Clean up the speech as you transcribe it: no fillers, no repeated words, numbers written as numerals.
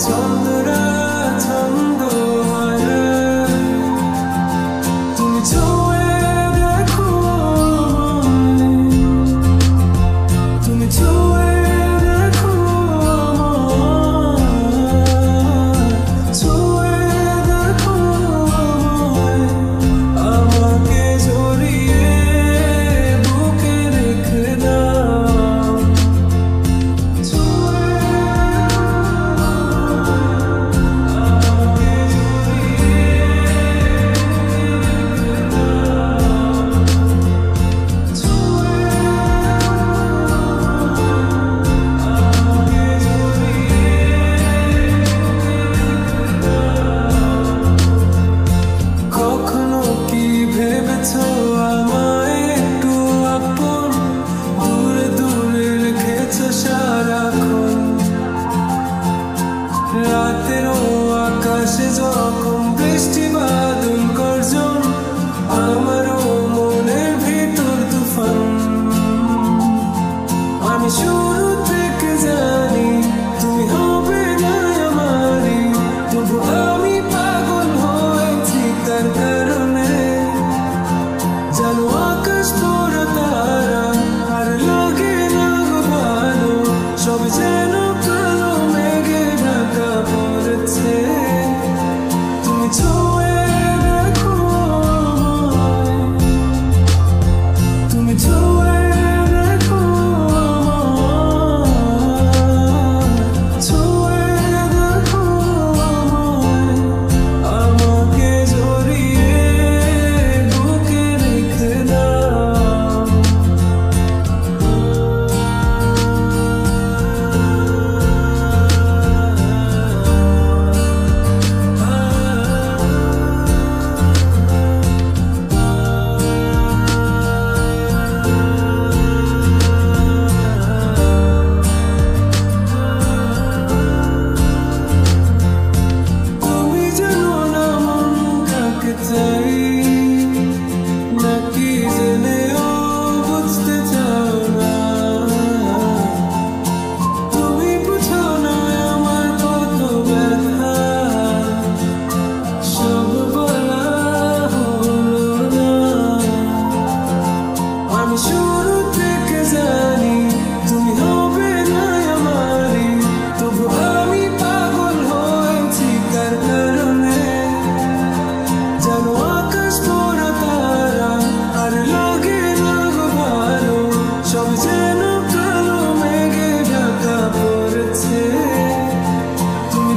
ছন্দরা ছন্দ হয় না। তুমি ছুঁয়ে দেখো, তুমি ছুঁয়ে দেখো, ছুঁয়ে দেখো আমাকে জড়িয়ে বুকে রেখে দাও। ছুঁয়ে আমাকে জড়িয়ে ছুঁয়ে আমাকে জড়িয়ে কখনো কি ভেবেছো আমায় একটু আপন দূরে দূরে রেখেছো সারাক্ষণ? রাতেরও আকাশে যখন বৃষ্টি বাদল গর্জন, আমারও মনের ভিতর তুফান। আমি শুরু থেকে জানি তুমি হবে না আমারই, তবু আমি পাগল হয়েছি তার কারণে। জানো আকাশ পুরো তারা আর লাগে না গো ভালো, সব যেন কালো মেঘে ঢাকা পড়েছে। তুমি ছুঁয়ে দেখো, তুমি ছুঁয়ে দেখো, ছুঁয়ে দেখো আমাকে জড়িয়ে বুকে রেখে দাও। তুমি জানো না মন কাকে চাই, নাকি জেনেও বুঝতে চাও না? তুমি বুঝো না আমার কত ব্যথা, সব বলা হলো না। আমি শুরু থেকে জানি তুমি হবে না আমারই, তবু আমি পাগল হয়েছি তার কারণে। জানো আকাশ পুরো তারা আর লাগে না গো ভালো, সব যেন কালো মেঘে ঢাকা পড়েছে। তুমি